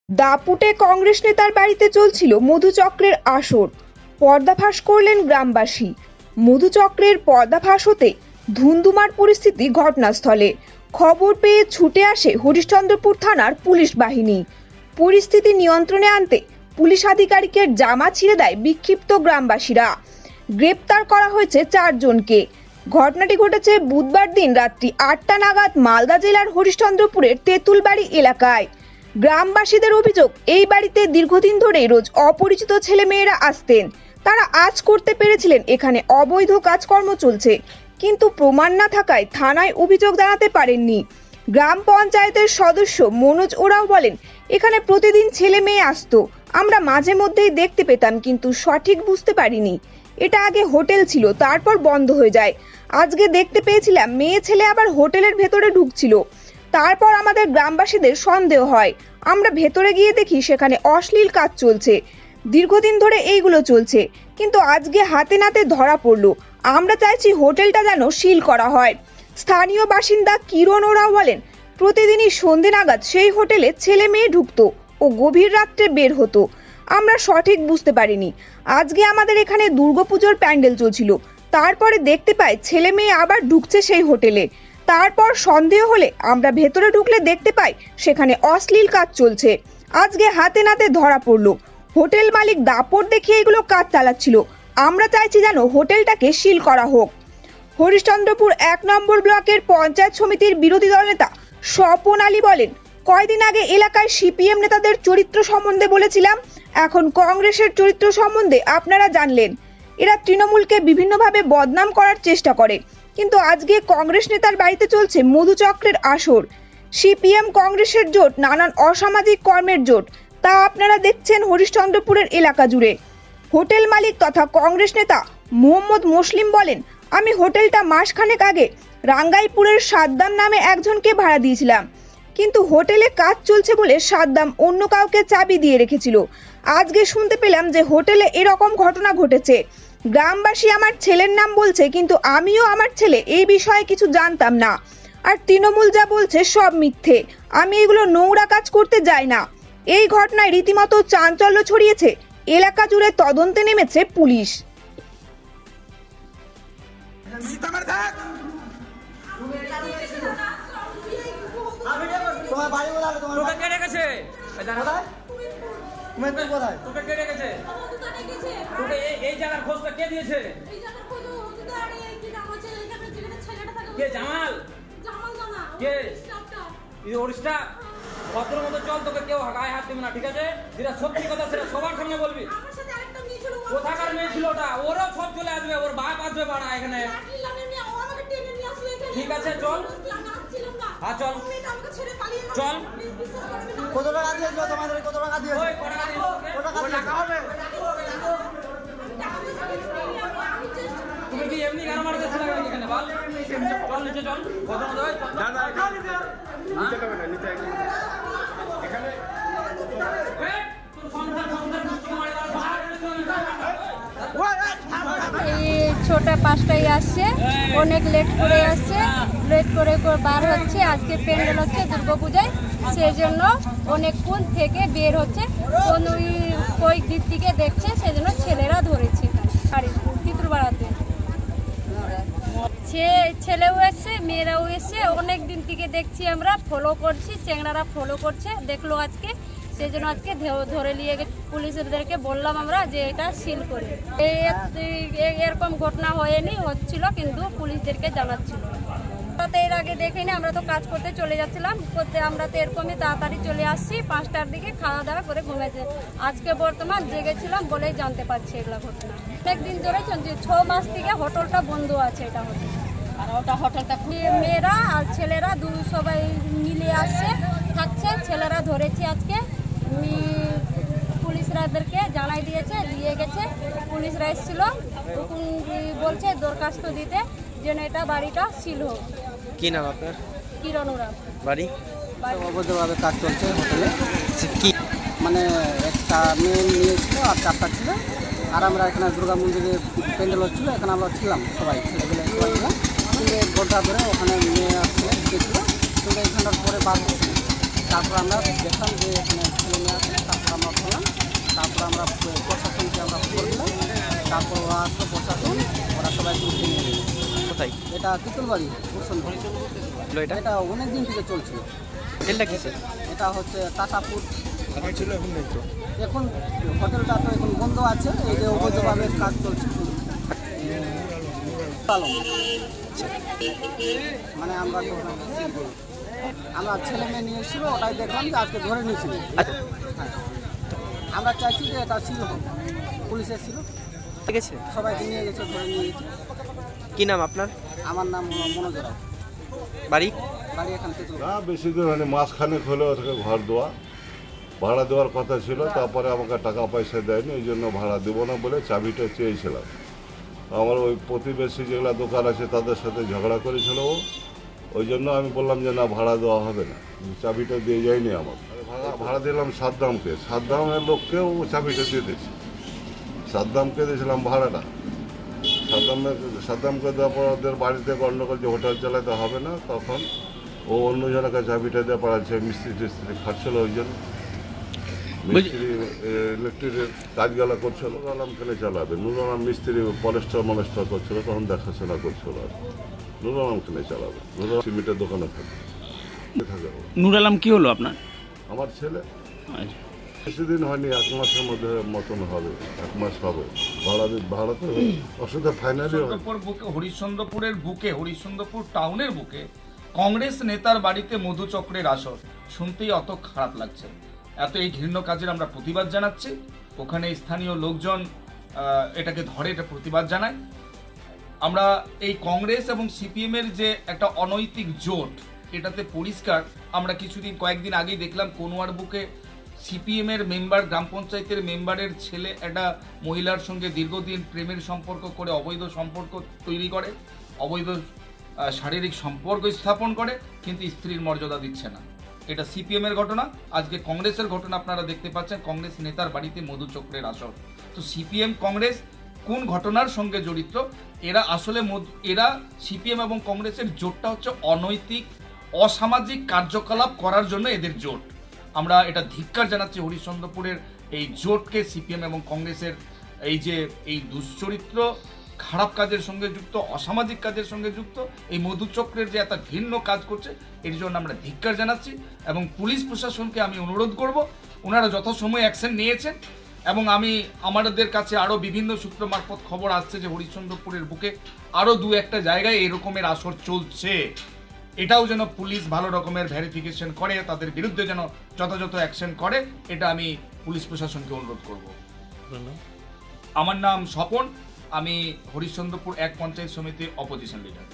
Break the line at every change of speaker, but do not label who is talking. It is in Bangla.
দাপুটে কংগ্রেস নেতার বাড়িতে চলছিল মধুচক্রের আসর। পর্দাফাঁস করলেন গ্রামবাসী। মধুচক্রের পর্দাফাঁস হতে ধুন্ধুমার পরিস্থিতি ঘটনাস্থলে। খবর পেয়ে ছুটে আসে হরিশ্চন্দ্রপুর থানার পুলিশ বাহিনী। পরিস্থিতি নিয়ন্ত্রণে আনতে পুলিশ আধিকারিকের জামা ছিঁড়ে দেয় বিক্ষিপ্ত গ্রামবাসীরা। গ্রেপ্তার করা হয়েছে 4 জনকে। ঘটনাটি ঘটেছে বুধবার দিন রাত্রি 8টা নাগাদ মালদা জেলার হরিশ্চন্দ্রপুরের তেঁতুলবাড়ি এলাকায়। গ্রামবাসীদের অভিযোগ, এই বাড়িতে দীর্ঘদিন ধরে রোজ অপরিচিত ছেলেমেয়েরা আসতেন। তারা আজ করতে পেরেছিলেন এখানে অবৈধ কাজকর্ম চলছে, কিন্তু প্রমাণ না থাকায় থানায় অভিযোগ জানাতে পারেননি। গ্রাম পঞ্চায়েতের সদস্য মনোজ ওরাও বলেন, এখানে প্রতিদিন ছেলে মেয়ে আসতো, আমরা মাঝে মধ্যেই দেখতে পেতাম, কিন্তু সঠিক বুঝতে পারিনি। এটা আগে হোটেল ছিল, তারপর বন্ধ হয়ে যায়। আজকে দেখতে পেয়েছিলাম মেয়ে ছেলে আবার হোটেলের ভেতরে ঢুকছিল। তারপর আমাদের গ্রামবাসীদের সন্দেহ হয়, আমরা ভেতরে গিয়ে দেখি সেখানে অশ্লীল কাজ চলছে। দীর্ঘদিন ধরে এইগুলো চলছে, কিন্তু আজকে হাতে নাতে ধরা পড়লো। আমরা চাইছি হোটেলটা যেন সিল করা হয়। স্থানীয় বাসিন্দা কিরণ ওরাও বলেন, প্রতিদিনই সন্ধে নাগাদ সেই হোটেলে ছেলে মেয়ে ঢুকতো ও গভীর রাত্রে বের হতো। আমরা সঠিক বুঝতে পারিনি। আজকে আমাদের এখানে দুর্গাপুজোর প্যান্ডেল চলছিল, তারপরে দেখতে পাই ছেলে মেয়ে আবার ঢুকছে সেই হোটেলে। তারপর সন্দেহ হলে আমরা ভেতরে ঢুকলে দেখতে পাই সেখানে অশ্লীল কাজ চলছে। আজকে হাতে নাতে ধরা পড়লো। হোটেল মালিক দাপট দেখিয়ে এগুলো কাজ চালাচ্ছিল। আমরা চাইছি যেন হোটেলটাকে সিল করা হোক। হরিশ্চন্দ্রপুর 1 নম্বর ব্লকের পঞ্চায়েত সমিতির বিরোধী দল নেতা স্বপন আলী বলেন, কয়দিন আগে এলাকায় সিপিএম নেতাদের চরিত্র সম্বন্ধে বলেছিলাম, এখন কংগ্রেসের চরিত্র সম্বন্ধে আপনারা জানলেন। এরা তৃণমূলকে বিভিন্নভাবে বদনাম করার চেষ্টা করে, কিন্তু আজকে কংগ্রেস নেতার বাড়িতে চলছে মধুচক্রের আসর। সিপিএম কংগ্রেসের জোট নানান অসামাজিক কর্মের জোট, তা আপনারা দেখছেন হরিশ্চন্দ্রপুরের এলাকা জুড়ে। হোটেল মালিক তথা কংগ্রেস নেতা মোহাম্মদ মুসলিম বলেন, আমি হোটেলটা মাসখানেক আগে রাঙ্গাইপুরের সাদ্দাম নামে একজনকে ভাড়া দিয়েছিলাম, কিন্তু হোটেলে কাজ চলছে বলে সাদ্দাম অন্য কাউকে চাবি দিয়ে রেখেছিল। আজকে শুনতে পেলাম যে হোটেলে এরকম ঘটনা ঘটেছে। গ্রামবাসী আমার ছেলের নাম বলছে, কিন্তু আমিও আমার ছেলে এই বিষয়ে কিছু জানতাম না। আর তৃণমূল যা বলছে সব মিথ্যে। আমি এগুলো নোংরা কাজ করতে যাই না। এই ঘটনায় রীতিমতো চাঞ্চল্য ছড়িয়েছে। এলাকা জুড়ে তদন্তে নেমেছে পুলিশ।
ভদ্র মতো চল, তোকে কেউ গায়ে হাত দেবে না, ঠিক আছে? যেটা সত্যি কথা সেটা সবার সামনে বলবি। কোথাকার মেয়ে ছিল ওটা? ওরও সব চলে আসবে, ওর বাপ আসবে বাড়া এখানে। ঠিক আছে চল, হ্যাঁ চল চল।
কত টাকা দিয়েছিল তোমাদের? কত টাকা দিয়েছে?
তুমি কি এমনি গান মারতে ছিল এখানে? বল চল নিচে চল। কত মতো
ছোটা 5টায় আসছে, অনেক লেট করে আসছে, লেট করে বার হচ্ছে। আজকে প্যান্ডেল হচ্ছে দুর্গাপূজায়, সেই জন্য অনেকক্ষণ থেকে বের হচ্ছে। ওই দিক থেকে দেখছে, সেজন্য ছেলেরা ধরেছে পিতৃপাড়াতে। ছেলেও এসছে, মেয়েরাও এসছে। অনেক দিন থেকে দেখছি, আমরা ফলো করছি, চ্যাংড়ারা ফলো করছে, দেখলো আজকে, সেই জন্য আজকে ধরে নিয়ে গেছে। পুলিশদেরকে বললাম আমরা যে এটা সিল করে। এরকম ঘটনা হয়নি, হচ্ছিল, কিন্তু পুলিশদেরকে জানাচ্ছিল। এর আগে দেখিনি, আমরা তো কাজ করতে চলে যাচ্ছিলাম, আমরা তো এরকমই তাড়াতাড়ি চলে আসছি। 5টার দিকে খাওয়া দাওয়া করে ঘুমেছে। আজকে বর্তমান জেগেছিলাম বলেই জানতে পারছি এগুলো ঘটনা। অনেকদিন ধরে চলছে, 6 মাস থেকে হোটেলটা বন্ধ আছে। এটা হোটেল, আর ওটা হোটেলটা মেয়েরা আর ছেলেরা সবাই মিলে আসছে, থাকছে। ছেলেরা ধরেছি আজকে, পুলিশরাদেরকে জানাই দিয়েছে, দিয়ে গেছে। পুলিশরা এসেছিল, তখন বলছে দরখাস্ত দিতে যেন এটা বাড়িটা সিল হোক।
কি নাম আপনার?
কিরণ ওরাও।
বাড়ি?
অবৈধভাবে কাজ চলছে হোটেলে। কি মানে একটা মেয়ে নিয়েছিল আর 4টা ছিল। আর আমরা এখানে দুর্গা মন্দিরে প্যান্ডেল হচ্ছিল, এখানে আমরা ছিলাম সবাই, ছেলেগুলো সবাই ছিলাম। কিন্তু 1 ঘন্টা ধরে ওখানে মেয়ে আসছিল, ঢুকেছিল, কিন্তু 1 ঘন্টার পরে বার করছিল। তারপর আমরা দেখলাম যে এখানে ছেলে মেয়ে ছাত্র প্রশাসন ওরা সবাই তুলতে নিয়ে গেছে।
কোথায়
এটা তিতুলবাড়ি বসন্ত,
হলো এটা?
এটা অনেক দিন থেকে চলছিল।
হোটেলটা কিসে?
এটা হচ্ছে টাটাপুর। এখন হোটেলটা তো এখন বন্ধ আছে, এই যে অবৈধভাবে কাজ চলছে। আলম। মানে আমরা তো আমরা ছেলে মেয়ে নিয়ে এসেছিল, ওটাই দেখলাম যে আজকে ধরে নিয়েছিল। হ্যাঁ, আমরা চাইছি যে এটা ছিল হোক, পুলিশের ছিল,
ঠিক আছে।
সবাইকে নিয়ে গেছে, ধরে নিয়ে গেছে।
কি নাম আপনার?
আমার নাম মনোজ রাও,
বাড়ি?
বাড়ি এখান থেকে।
না বেশি দিন হয়নি, মাসখানেক হলে ওটাকে ঘর দেওয়া, ভাড়া দেওয়ার কথা ছিল। তারপরে আমাকে টাকা পয়সা দেয়নি, এই জন্য ভাড়া দেবো না বলে চাবিটা চেয়েছিলাম। আমার ওই প্রতিবেশী যেগুলো দোকান আছে তাদের সাথে ঝগড়া করেছিল ও, ওই জন্য আমি বললাম যে না ভাড়া দেওয়া হবে না, চাবিটা দিয়ে যায়নি আমার। ভাড়া দিলাম সাদ্দামকে, সাদ্দামের লোককেও চাবিটা দিয়ে দিয়েছি, সাদ্দামকে দিয়েছিলাম ভাড়াটা। সাদ্দামকে দেওয়ার পর ওদের বাড়িতে গণ্ডগোল যে হোটেল চালাতে হবে না, তখন ও অন্যজনকে চাবিটা দিয়ে পাঠাচ্ছে, মিস্ত্রি টিস্ত্রি খাটছিল, ওই জন্য মিস্ত্রি ইলেকট্রিকের কাজগুলো করছিল। নুর আলম কেন চালাবে? নুর আলম মিস্ত্রি পলেস্টার মলেস্টার করছিল, তখন দেখাশোনা করছিল। আর নুর আলম কেন চালাবে? নুর আলম সিমেন্টের দোকানে থাকে।
নূর আলম কি হলো আপনার?
আমার ছেলে বেশি দিন হয়নি, 1 মাসের মধ্যে মতন হবে, 1 মাস হবে। ভাড়া তো অসুবিধা ফাইনালি
হরিশ্চন্দ্রপুর টাউনের বুকে কংগ্রেস নেতার বাড়িতে মধু চক্রের আসর শুনতেই অত খারাপ লাগছে। এত এই ঘৃণ্য কাজের আমরা প্রতিবাদ জানাচ্ছি। ওখানে স্থানীয় লোকজন এটাকে ধরে, এটা প্রতিবাদ জানায়। আমরা এই কংগ্রেস এবং সিপিএম এর যে একটা অনৈতিক জোট, এটাতে পরিষ্কার। আমরা কয়েকদিন আগেই দেখলাম কোনোয়ার বুকে সিপিএম এর মেম্বার, গ্রাম পঞ্চায়েতের মেম্বারের ছেলে একটা মহিলার সঙ্গে দীর্ঘদিন প্রেমের সম্পর্ক করে অবৈধ সম্পর্ক তৈরি করে, অবৈধ শারীরিক সম্পর্ক স্থাপন করে, কিন্তু স্ত্রীর মর্যাদা দিচ্ছে না। এটা সিপিএম এর ঘটনা। আজকে কংগ্রেসের ঘটনা আপনারা দেখতে পাচ্ছেন, কংগ্রেস নেতার বাড়িতে মধু চক্রের আসর। তো সিপিএম কংগ্রেস কোন ঘটনার সঙ্গে জড়িত? এরা সিপিএম এবং কংগ্রেসের জোটটা হচ্ছে অনৈতিক, অসামাজিক কার্যকলাপ করার জন্য এদের জোট। আমরা এটা ধিক্কার জানাচ্ছি হরিশ্চন্দ্রপুরের এই জোটকে, সিপিএম এবং কংগ্রেসের এই দুশ্চরিত্র, খারাপ কাজের সঙ্গে যুক্ত, অসামাজিক কাজের সঙ্গে যুক্ত এই মধু চক্রের যে একটা ঘৃণ্য কাজ করছে, এর জন্য আমরা ধিক্কার জানাচ্ছি। এবং পুলিশ প্রশাসনকে আমি অনুরোধ করব, ওনারা যথাসময়ে অ্যাকশন নিয়েছেন। এবং আমাদের কাছে আরও বিভিন্ন সূত্র মারফত খবর আসছে যে হরিশ্চন্দ্রপুরের বুকে আরও 2-1টা জায়গায় এরকমের আসর চলছে। এটাও যেন পুলিশ ভালো রকমের ভেরিফিকেশন করে, তাদের বিরুদ্ধে যেন যথাযথ অ্যাকশন করে, এটা আমি পুলিশ প্রশাসনকে অনুরোধ করব। আমার নাম স্বপন, আমি হরিশ্চন্দ্রপুর 1 পঞ্চায়েত সমিতির অপোজিশন লিডার।